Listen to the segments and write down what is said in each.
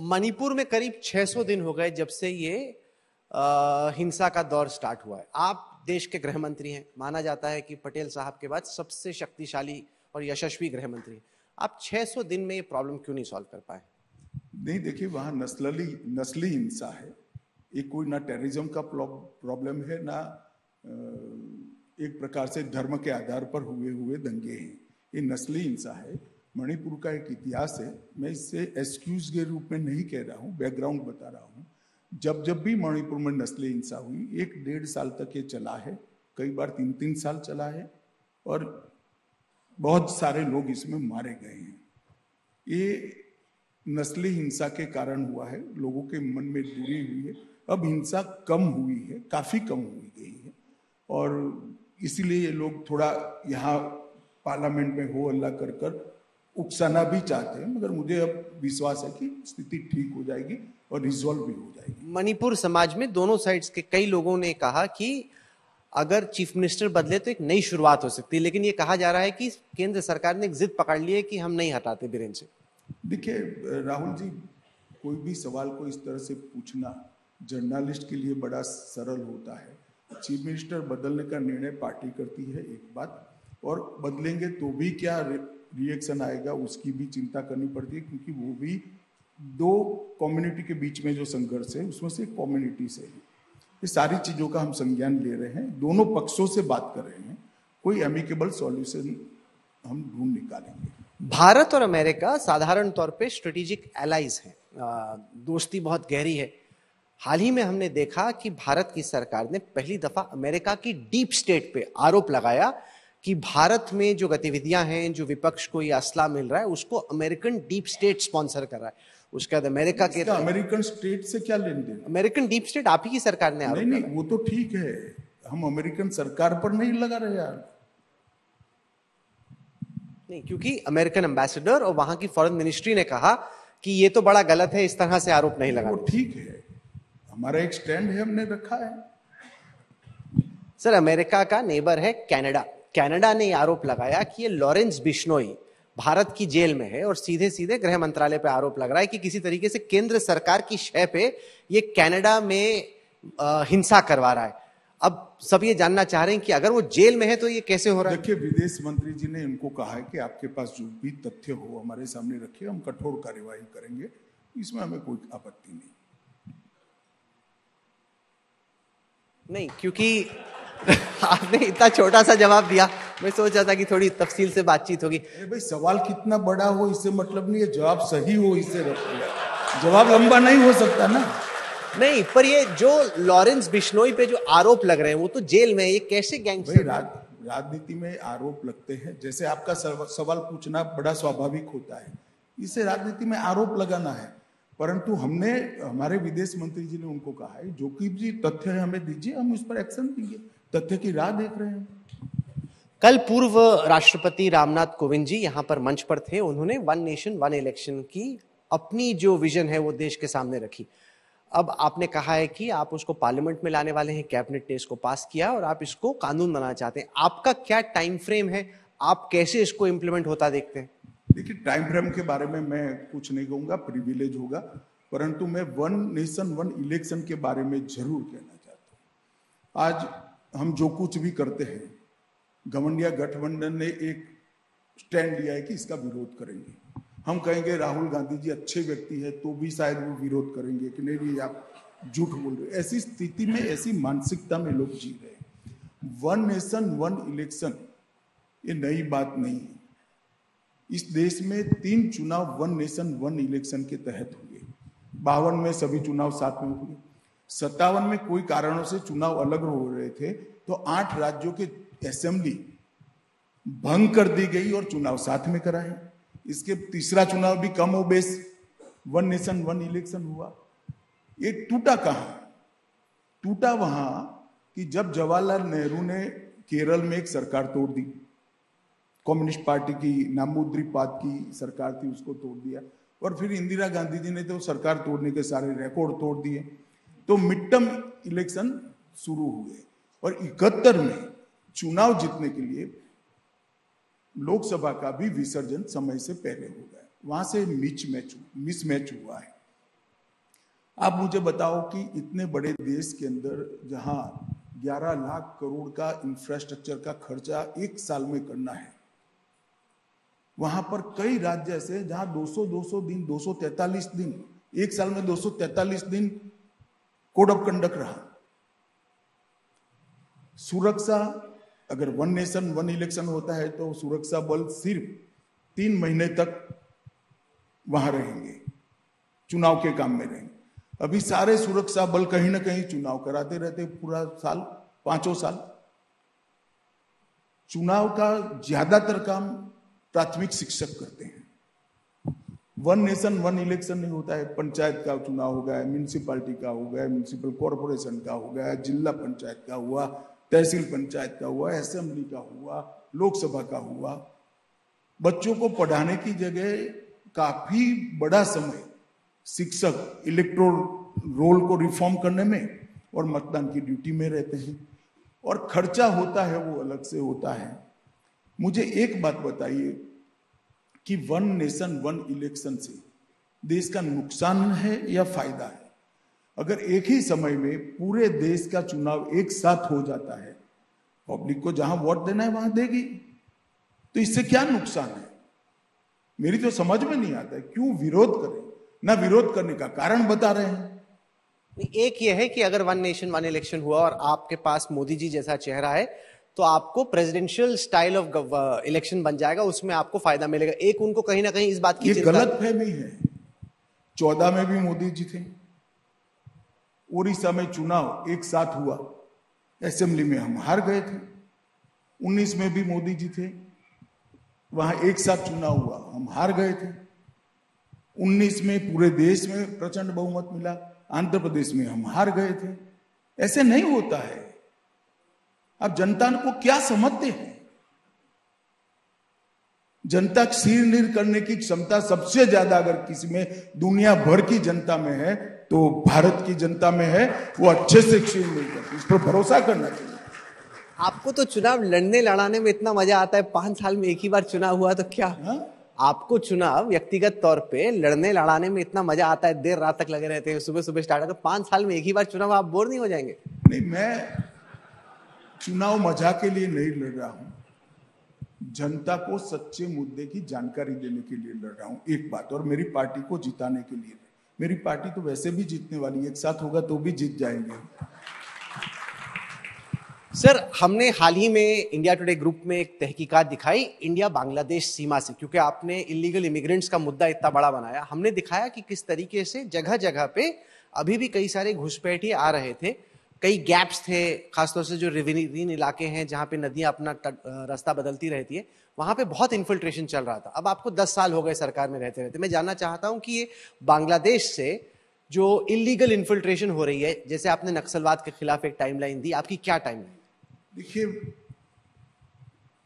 मणिपुर में करीब 600 दिन हो गए जब से ये हिंसा का दौर स्टार्ट हुआ है। आप देश के गृह मंत्री हैं, माना जाता है कि पटेल साहब के बाद सबसे शक्तिशाली और यशस्वी गृह मंत्री। आप 600 दिन में ये प्रॉब्लम क्यों नहीं सॉल्व कर पाए? नहीं, देखिए, वहां नस्ली हिंसा है। ये कोई ना टेररिज्म का प्रॉब्लम है, ना एक प्रकार से धर्म के आधार पर हुए दंगे हैं। ये नस्ली हिंसा है। मणिपुर का एक इतिहास है। मैं इससे एक्सक्यूज के रूप में नहीं कह रहा हूँ, बैकग्राउंड बता रहा हूँ। जब भी मणिपुर में नस्ली हिंसा हुई, 1-1.5 साल तक ये चला है, कई बार 3-3 साल चला है, और बहुत सारे लोग इसमें मारे गए हैं। ये नस्ली हिंसा के कारण हुआ है, लोगों के मन में दूरी हुई है। अब हिंसा कम हुई है, काफी कम हुई गई है, और इसीलिए ये लोग थोड़ा यहाँ पार्लियामेंट में हो हल्ला कर उकसाना भी चाहते हैं, मगर मुझे अब विश्वास है कि स्थिति ठीक हो जाएगी और रिजॉल्व भी हो जाएगी। मणिपुर समाज में दोनों साइड्स के कई लोगों ने कहा कि अगर चीफ मिनिस्टर बदले तो एक नई शुरुआत हो सकती है, लेकिन ये कहा जा रहा है कि केंद्र सरकार ने एक जिद पकड़ ली है कि हम नहीं हटाते बीरेन से। देखिए राहुल जी, कोई भी सवाल को इस तरह से पूछना जर्नलिस्ट के लिए बड़ा सरल होता है। चीफ मिनिस्टर बदलने का निर्णय पार्टी करती है, एक बात, और बदलेंगे तो भी क्या रिएक्शन आएगा उसकी भी चिंता करनी पड़ती है, क्योंकि वो भी दो कम्युनिटी के बीच में जो संघर्ष है उसमें से एक कम्युनिटी से है। ये सारी चीजों का हम संज्ञान ले रहे हैं, दोनों पक्षों से बात कर रहे हैं, कोई एमिकेबल सॉल्यूशन हम ढूंढ निकालेंगे। भारत और अमेरिका साधारण तौर पे स्ट्रेटेजिक एलाइज हैं, दोस्ती बहुत गहरी है। हाल ही में हमने देखा कि भारत की सरकार ने पहली दफा अमेरिका की डीप स्टेट पे आरोप लगाया कि भारत में जो गतिविधियां हैं, जो विपक्ष को ये असला मिल रहा है, उसको अमेरिकन डीप स्टेट स्पॉन्सर कर रहा है। उसके बाद अमेरिका के अमेरिकन स्टेट से क्या लेन देन? अमेरिकन डीप स्टेट आप ही की सरकार ने आरोप नहीं, वो तो ठीक है, हम अमेरिकन सरकार पर नहीं लगा रहे यार। नहीं, क्योंकि अमेरिकन एम्बेसडर और वहां की फॉरेन मिनिस्ट्री ने कहा कि ये तो बड़ा गलत है, इस तरह से आरोप नहीं लगा। वो ठीक है, हमारा एक स्टैंड है, हमने रखा है। सर, अमेरिका का नेबर है कनाडा। कनाडा ने आरोप लगाया कि ये लॉरेंस बिश्नोई भारत की जेल में है, और सीधे सीधे गृह मंत्रालय पे आरोप लग रहा है कि किसी तरीके से केंद्र सरकार की शय पे ये कनाडा में हिंसा करवा रहा है। अब सब ये जानना चाह रहे हैं कि अगर वो जेल में है तो ये कैसे हो रहा है? देखिए, विदेश मंत्री जी ने इनको कहा है कि आपके पास जो भी तथ्य हो हमारे सामने रखिए, हम कठोर कार्यवाही करेंगे, इसमें हमें कोई आपत्ति नहीं, क्योंकि आपने इतना छोटा सा जवाब दिया, मैं सोच रहा था कि थोड़ी तफसील से बातचीत होगी। अरे भाई, सवाल कितना बड़ा हो इससे मतलब नहीं है, जवाब सही हो इससे जवाब लंबा नहीं हो सकता ना। नहीं, पर ये जो लॉरेंस बिश्नोई पे जो आरोप लग रहे हैं वो तो जेल में है, ये कैसे गैंगस्टर? राजनीति में आरोप लगते हैं, जैसे आपका सवाल पूछना बड़ा स्वाभाविक होता है, इससे राजनीति में आरोप लगाना है। परंतु हमने, हमारे विदेश मंत्री जी ने उनको कहा है जो कि भी तथ्य है हमें दीजिए, हम उस पर एक्शन देंगे, तथ्य की राह देख रहे हैं। कल पूर्व राष्ट्रपति रामनाथ कोविंद जी यहां पर मंच पर थे, उन्होंने वन नेशन वन इलेक्शन की अपनी जो विजन है वो देश के सामने रखी। अब आपने कहा है कि आप उसको पार्लियामेंट में लाने वाले हैं, कैबिनेट ने इसको पास किया और आप इसको कानून बनाना चाहते हैं। आपका क्या टाइम फ्रेम है, आप कैसे इसको इम्प्लीमेंट होता देखते हैं? देखिए, टाइम फ्रेम के बारे में मैं कुछ नहीं कहूंगा, प्रिविलेज होगा, परंतु मैं वन नेशन वन इलेक्शन के बारे में जरूर कहना चाहता हूं। आज हम जो कुछ भी करते हैं, घमंडिया गठबंधन ने एक स्टैंड लिया है कि इसका विरोध करेंगे। हम कहेंगे राहुल गांधी जी अच्छे व्यक्ति है तो भी शायद वो विरोध करेंगे कि नहीं आप झूठ बोल रहे। ऐसी स्थिति में, ऐसी मानसिकता में लोग जी रहे हैं। वन नेशन वन इलेक्शन ये नई बात नहीं है। इस देश में 3 चुनाव वन नेशन वन इलेक्शन के तहत हुए। 52 में सभी चुनाव साथ में हुए। 57 में कोई कारणों से चुनाव अलग हो रहे थे तो 8 राज्यों के असेंबली भंग कर दी गई और चुनाव साथ में कराए। इसके तीसरा चुनाव भी कम हो base one nation one election हुआ। ये टूटा कहां? टूटा वहां कि जब जवाहरलाल नेहरू ने केरल में एक सरकार तोड़ दी, कम्युनिस्ट पार्टी की नामुद्रीपाद की सरकार थी, उसको तोड़ दिया, और फिर इंदिरा गांधी जी ने तो सरकार तोड़ने के सारे रिकॉर्ड तोड़ दिए। तो मिड टर्म इलेक्शन शुरू हुए और 71 में चुनाव जीतने के लिए लोकसभा का भी विसर्जन समय से पहले हो गया। वहां से मिसमैच हुआ है। आप मुझे बताओ कि इतने बड़े देश के अंदर जहां 11 लाख करोड़ का इंफ्रास्ट्रक्चर का खर्चा एक साल में करना है, वहां पर कई राज्य ऐसे जहां 200 दिन 243 दिन, एक साल में 243 दिन कोड ऑफ कंडक्ट रहा। सुरक्षा, अगर वन नेशन वन इलेक्शन होता है तो सुरक्षा बल सिर्फ 3 महीने तक वहां रहेंगे, चुनाव के काम में रहेंगे। अभी सारे सुरक्षा बल कहीं ना कहीं चुनाव कराते रहते पूरा साल, 5 साल। चुनाव का ज्यादातर काम प्राथमिक शिक्षक करते हैं। वन नेशन वन इलेक्शन नहीं होता है, पंचायत का चुनाव हो गया, म्यूनिसिपैलिटी का हो गया, म्यूनिसिपल कॉरपोरेशन का हो गया, जिला पंचायत का हुआ, तहसील पंचायत का हुआ, असेंबली का हुआ, लोकसभा का हुआ। बच्चों को पढ़ाने की जगह काफी बड़ा समय शिक्षक इलेक्टोरल रोल को रिफॉर्म करने में और मतदान की ड्यूटी में रहते हैं, और खर्चा होता है वो अलग से होता है। मुझे एक बात बताइए कि वन नेशन वन इलेक्शन से देश का नुकसान है या फायदा है? अगर एक ही समय में पूरे देश का चुनाव एक साथ हो जाता है, पब्लिक को जहां वोट देना है वहां देगी, तो इससे क्या नुकसान है? मेरी तो समझ में नहीं आता है क्यों विरोध करें, ना विरोध करने का कारण बता रहे हैं। एक यह है कि अगर वन नेशन वन इलेक्शन हुआ और आपके पास मोदी जी जैसा चेहरा है तो आपको प्रेसिडेंशियल स्टाइल ऑफ इलेक्शन बन जाएगा, उसमें आपको फायदा मिलेगा। एक उनको कहीं ना कहीं इस बात की ये गलत फहमी है। 14 में भी मोदी जी थे, उड़ीसा में चुनाव एक साथ हुआ, असेंबली में हम हार गए थे। 19 में भी मोदी जी थे, वहां एक साथ चुनाव हुआ, हम हार गए थे। 19 में पूरे देश में प्रचंड बहुमत मिला, आंध्र प्रदेश में हम हार गए थे। ऐसे नहीं होता है। आप जनता को क्या समझते हैं? जनता सिर नीर करने की क्षमता सबसे ज्यादा अगर किसी में दुनिया भर की जनता में है तो भारत की जनता में है। वो अच्छे से सिर नीर करती है, इस पर भरोसा करना चाहिए। आपको तो चुनाव लड़ने लड़ाने में इतना मजा आता है, 5 साल में एक ही बार चुनाव हुआ तो क्या? आपको चुनाव व्यक्तिगत तौर पे लड़ने लड़ाने में इतना मजा आता है, देर रात तक लगे रहते हैं, सुबह सुबह स्टार्ट होकर 5 साल में एक ही बार चुनाव, आप बोर नहीं हो जाएंगे? नहीं, मैं चुनाव मजा के लिए नहीं लड़ रहा हूं, जनता को सच्चे मुद्दे की जानकारी देने के लिए लड़ रहा हूं। एक बात, और मेरी पार्टी को जिताने के लिए। मेरी पार्टी तो वैसे भी जीतने वाली, एक साथ होगा तो भी जीत जाएंगे। सर, हमने हाल ही में इंडिया टुडे ग्रुप में एक तहकीकात दिखाई इंडिया बांग्लादेश सीमा से, क्योंकि आपने इलीगल इमिग्रेंट्स का मुद्दा इतना बड़ा बनाया। हमने दिखाया कि किस तरीके से जगह जगह पे अभी भी कई सारे घुसपैठिए आ रहे थे, कई गैप्स थे, खासतौर से जो रिवरीन इलाके हैं जहां पे नदियां अपना रास्ता बदलती रहती है, वहां पे बहुत इन्फिल्ट्रेशन चल रहा था। अब आपको 10 साल हो गए सरकार में रहते रहते, मैं जानना चाहता हूं कि ये बांग्लादेश से जो इलीगल इन्फिल्ट्रेशन हो रही है, जैसे आपने नक्सलवाद के खिलाफ एक टाइमलाइन दी, आपकी क्या टाइमलाइन? देखिए,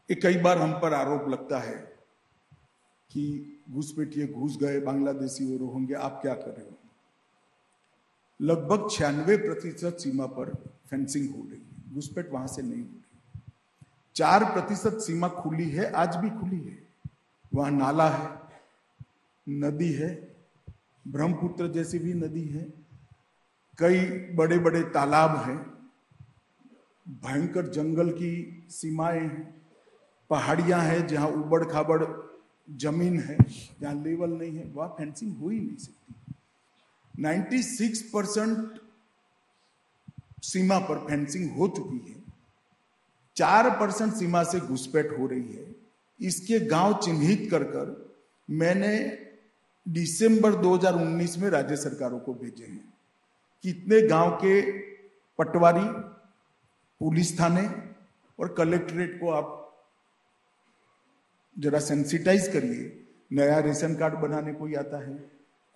कई बार हम पर आरोप लगता है कि घुसपैठिए घुस गए, बांग्लादेशी और होंगे, आप क्या कर रहे हो? लगभग 96% सीमा पर फेंसिंग हो रही है, घुसपैठ वहां से नहीं हो रही। 4% सीमा खुली है, आज भी खुली है, वहां नाला है, नदी है, ब्रह्मपुत्र जैसी भी नदी है, कई बड़े बड़े तालाब हैं, भयंकर जंगल की सीमाएं हैं, पहाड़ियां हैं जहां उबड़ खाबड़ जमीन है, जहां लेवल नहीं है, वहां फेंसिंग हो ही नहीं सकती। 96% सीमा पर फेंसिंग हो चुकी है, 4% सीमा से घुसपैठ हो रही है। इसके गांव चिन्हित कर कर मैंने दिसंबर 2019 में राज्य सरकारों को भेजे हैं। कितने गांव के पटवारी, पुलिस थाने और कलेक्ट्रेट को आप जरा सेंसिटाइज करिए। नया रेशन कार्ड बनाने कोई आता है,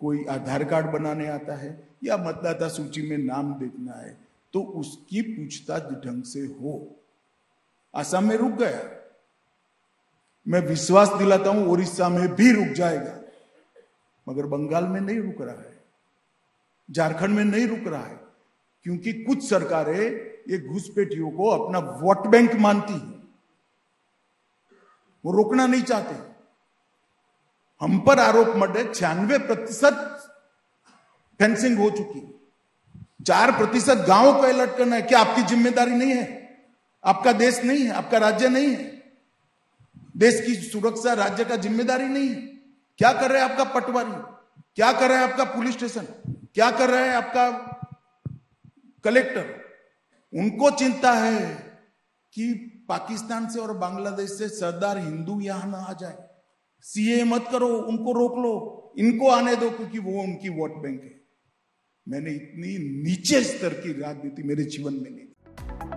कोई आधार कार्ड बनाने आता है, या मतदाता सूची में नाम देखना है, तो उसकी पूछताछ ढंग से हो। असम में रुक गया, मैं विश्वास दिलाता हूं उड़ीसा में भी रुक जाएगा, मगर बंगाल में नहीं रुक रहा है, झारखंड में नहीं रुक रहा है, क्योंकि कुछ सरकारें ये घुसपैठियों को अपना वोट बैंक मानती है, वो रोकना नहीं चाहते। हम पर आरोप मत है, 96% फेंसिंग हो चुकी है। 4% गांवों को अलर्ट करना है। क्या आपकी जिम्मेदारी नहीं है? आपका देश नहीं है? आपका राज्य नहीं है? देश की सुरक्षा राज्य का जिम्मेदारी नहीं है? क्या कर रहा है आपका पटवारी? क्या कर रहा है आपका पुलिस स्टेशन? क्या कर रहा है आपका कलेक्टर? उनको चिंता है कि पाकिस्तान से और बांग्लादेश से सरदार हिंदू यहां ना आ जाए। सीए मत करो, उनको रोक लो, इनको आने दो क्योंकि वो उनकी वोट बैंक है। मैंने इतनी नीचे स्तर की राजनीति मेरे जीवन में नहीं।